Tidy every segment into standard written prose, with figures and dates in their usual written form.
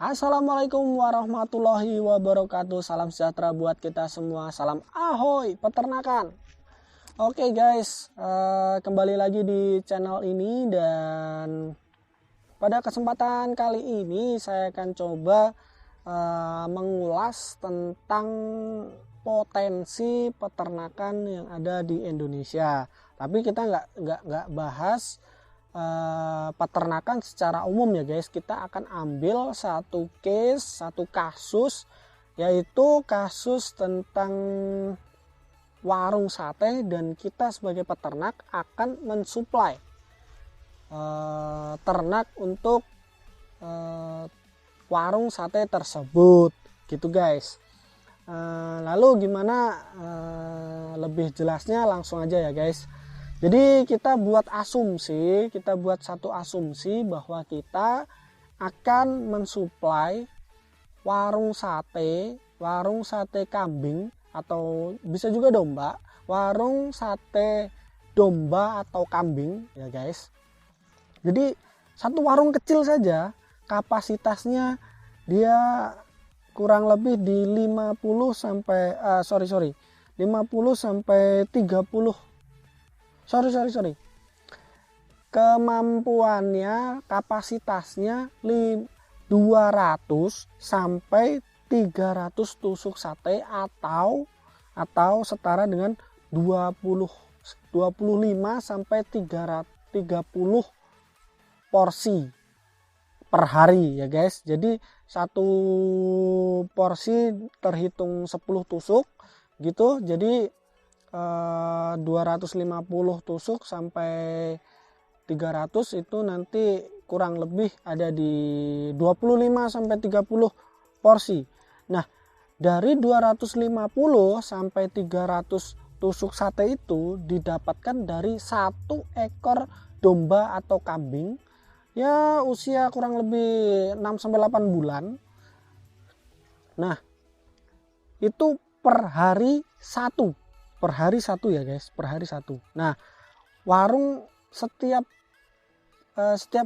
Assalamualaikum warahmatullahi wabarakatuh. Salam sejahtera buat kita semua. Salam ahoy peternakan. Oke guys, kembali lagi di channel ini, dan pada kesempatan kali ini saya akan coba mengulas tentang potensi peternakan yang ada di Indonesia. Tapi kita nggak bahas peternakan secara umum ya guys. Kita akan ambil satu kasus, yaitu kasus tentang warung sate, dan kita sebagai peternak akan mensuplai ternak untuk warung sate tersebut gitu guys. Lalu gimana lebih jelasnya, langsung aja ya guys. Jadi kita buat satu asumsi bahwa kita akan mensuplai warung sate kambing, atau bisa juga domba, warung sate domba atau kambing ya guys. Jadi satu warung kecil saja kapasitasnya dia kurang lebih di 50 sampai 30 kemampuannya, kapasitasnya 200 sampai 300 tusuk sate, atau setara dengan 25 sampai 30 porsi per hari ya guys. Jadi satu porsi terhitung 10 tusuk gitu. Jadi 250 tusuk sampai 300 itu nanti kurang lebih ada di 25 sampai 30 porsi. Nah, dari 250 sampai 300 tusuk sate itu didapatkan dari satu ekor domba atau kambing ya usia kurang lebih 6 sampai 8 bulan. Nah, itu per hari satu ya guys, per hari satu. Nah, warung setiap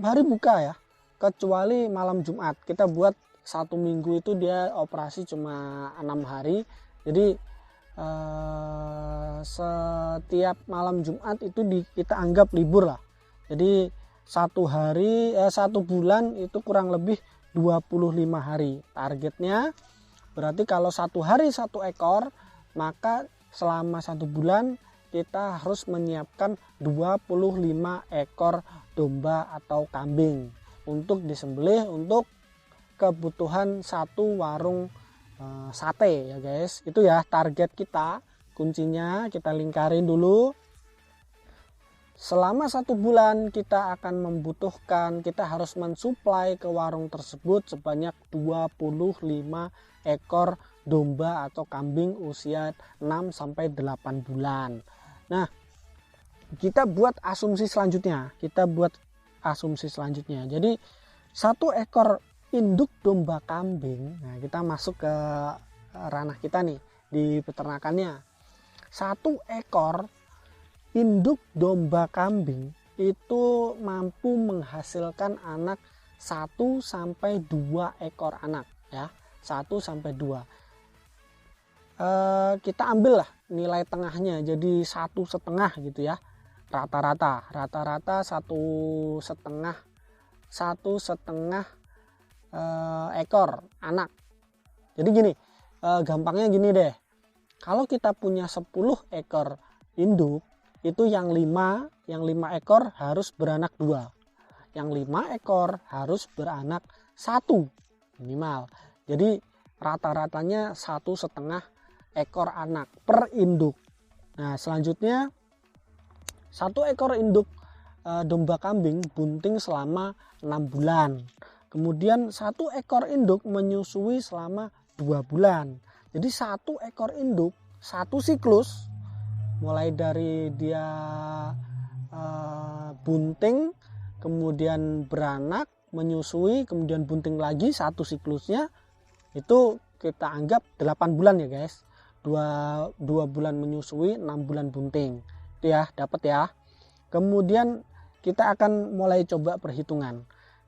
hari buka ya, kecuali malam Jumat. Kita buat satu minggu itu dia operasi cuma 6 hari. Jadi setiap malam Jumat itu kita anggap libur lah. Jadi satu bulan itu kurang lebih 25 hari. Targetnya berarti kalau satu hari satu ekor, maka selama satu bulan kita harus menyiapkan 25 ekor domba atau kambing untuk disembelih untuk kebutuhan satu warung sate ya guys. Itu ya target kita. Kuncinya kita lingkarin dulu. Selama satu bulan kita harus mensuplai ke warung tersebut sebanyak 25 ekor domba atau kambing usia 6 sampai 8 bulan. Nah, kita buat asumsi selanjutnya. Jadi satu ekor induk domba kambing, nah kita masuk ke ranah kita nih di peternakannya. Satu ekor induk domba kambing itu mampu menghasilkan anak 1 sampai 2 ekor anak ya. 1 sampai 2. Kita ambil lah nilai tengahnya jadi 1,5 gitu ya, rata-rata 1,5 ekor anak. Jadi gini, gampangnya gini deh, kalau kita punya 10 ekor induk, itu yang 5 ekor harus beranak 2, yang 5 ekor harus beranak 1 minimal. Jadi rata-ratanya 1,5 ekor anak per induk. Nah, selanjutnya satu ekor induk domba kambing bunting selama 6 bulan. Kemudian satu ekor induk menyusui selama 2 bulan. Jadi satu ekor induk satu siklus, mulai dari dia bunting, kemudian beranak, menyusui, kemudian bunting lagi, satu siklusnya itu kita anggap 8 bulan ya guys. 2 bulan menyusui, 6 bulan bunting. Itu ya, dapat ya. Kemudian kita akan mulai coba perhitungan.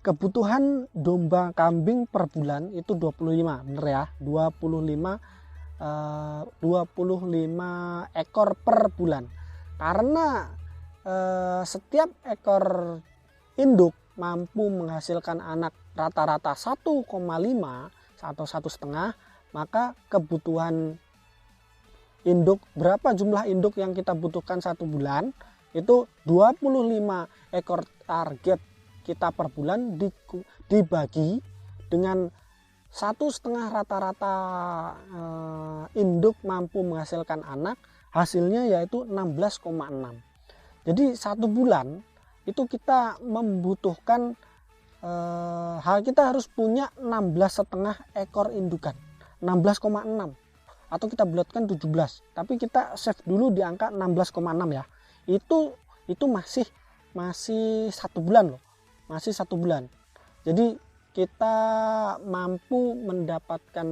kebutuhan domba kambing per bulan itu 25, bener ya, 25 ekor per bulan. Karena setiap ekor induk mampu menghasilkan anak rata-rata 1,5 atau 1,5, maka kebutuhan induk, berapa jumlah induk yang kita butuhkan satu bulan itu 25 ekor target kita per bulan dibagi dengan 1,5 rata-rata induk mampu menghasilkan anak, hasilnya yaitu 16,6. Jadi satu bulan itu kita membutuhkan kita harus punya 16,5 ekor indukan, 16,6, atau kita bulatkan 17, tapi kita save dulu di angka 16,6 ya. Itu masih satu bulan loh, masih satu bulan. Jadi kita mampu mendapatkan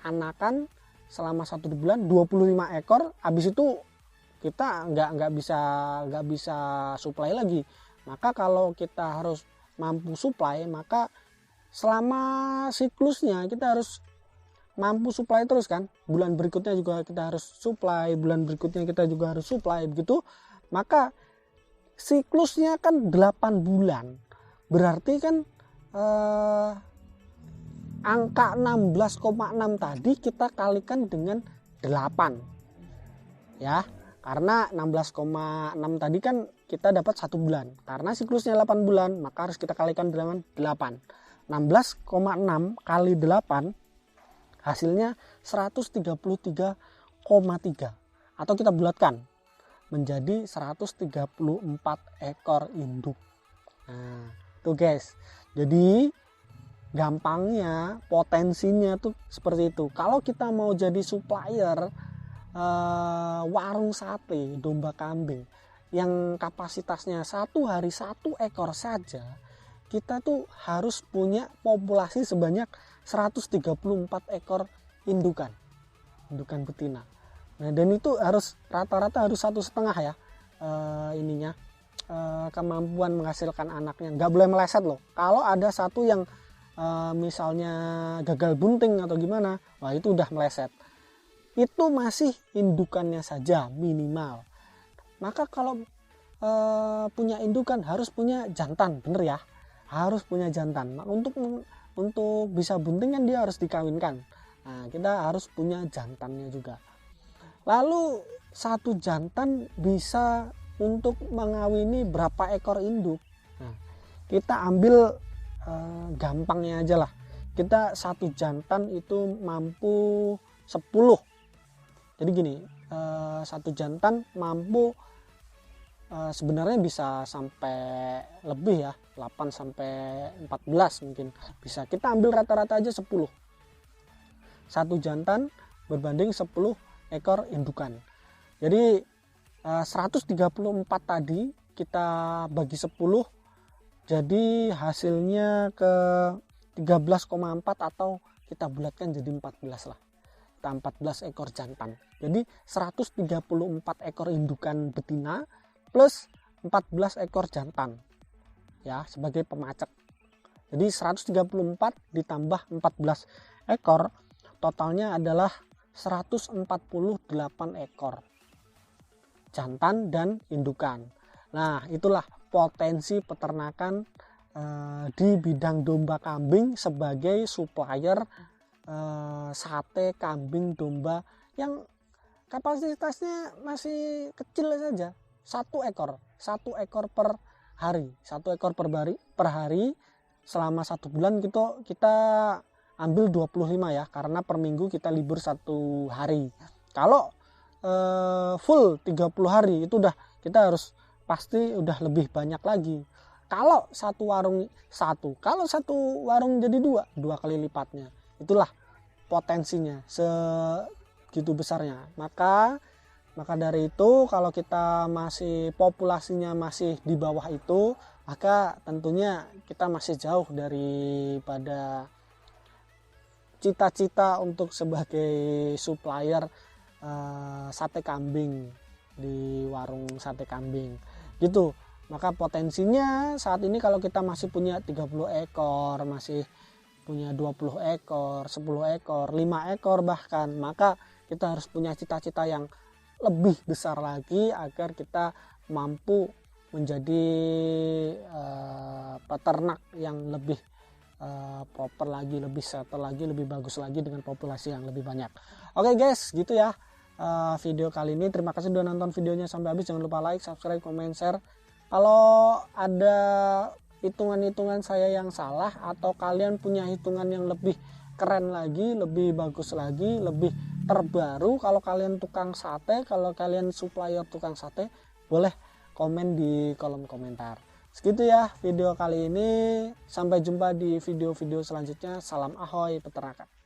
anakan selama satu bulan 25 ekor. Habis itu kita nggak bisa supply lagi. Maka kalau kita harus mampu supply, maka selama siklusnya kita harus mampu supply terus kan. Bulan berikutnya juga kita harus supply, bulan berikutnya kita juga harus supply, begitu. Maka siklusnya kan 8 bulan. Berarti kan angka 16,6 tadi kita kalikan dengan 8. Ya. Karena 16,6 tadi kan kita dapat 1 bulan. Karena siklusnya 8 bulan, maka harus kita kalikan dengan 8. 16,6 kali 8 hasilnya 133,3. Atau kita bulatkan menjadi 134 ekor induk. Nah, tuh guys. Jadi gampangnya, potensinya tuh seperti itu. Kalau kita mau jadi supplier warung sate domba kambing yang kapasitasnya satu hari 1 ekor saja, kita tuh harus punya populasi sebanyak 134 ekor indukan betina. Nah, dan itu harus rata-rata harus 1,5 ya kemampuan menghasilkan anaknya. Nggak boleh meleset loh. Kalau ada satu yang misalnya gagal bunting atau gimana, wah itu udah meleset. Itu masih indukannya saja minimal. Maka kalau punya indukan harus punya jantan, bener ya, harus punya jantan. Nah, untuk bisa bunting kan dia harus dikawinkan. Nah, kita harus punya jantannya juga. Lalu satu jantan bisa untuk mengawini berapa ekor induk? Nah, kita ambil gampangnya aja lah. Kita satu jantan itu mampu 10. Jadi gini, satu jantan mampu sebenarnya bisa sampai lebih ya, 8 sampai 14 mungkin bisa. Kita ambil rata-rata aja 10. Satu jantan berbanding 10 ekor indukan. Jadi 134 tadi kita bagi 10, jadi hasilnya ke 13,4 atau kita bulatkan jadi 14 lah. 14 ekor jantan. Jadi 134 ekor indukan betina plus 14 ekor jantan. Ya, sebagai pemacak. Jadi 134 ditambah 14 ekor totalnya adalah 148 ekor jantan dan indukan. Nah, itulah potensi peternakan di bidang domba kambing sebagai supplier sate kambing domba yang kapasitasnya masih kecil saja, 1 ekor per hari, 1 ekor per hari selama 1 bulan. Kita ambil 25 ya, karena per minggu kita libur 1 hari. Kalau full 30 hari itu kita harus pasti udah lebih banyak lagi. Kalau satu warung jadi 2 kali lipatnya. Itulah potensinya segitu besarnya. Maka dari itu kalau kita masih populasinya masih di bawah itu, maka tentunya kita masih jauh daripada cita-cita untuk sebagai supplier sate kambing di warung sate kambing gitu. Maka potensinya saat ini kalau kita masih punya 30 ekor, masih punya 20 ekor, 10 ekor, 5 ekor bahkan, maka kita harus punya cita-cita yang lebih besar lagi agar kita mampu menjadi peternak yang lebih proper lagi, lebih settle lagi, lebih bagus lagi dengan populasi yang lebih banyak. Oke guys, gitu ya video kali ini. Terima kasih sudah nonton videonya sampai habis. Jangan lupa like, subscribe, comment, share. Kalau ada hitungan-hitungan saya yang salah atau kalian punya hitungan yang lebih keren lagi, lebih bagus lagi, lebih terbaru, kalau kalian tukang sate, kalau kalian supplier tukang sate, boleh komen di kolom komentar. Segitu ya video kali ini. Sampai jumpa di video-video selanjutnya. Salam ahoy peternakan.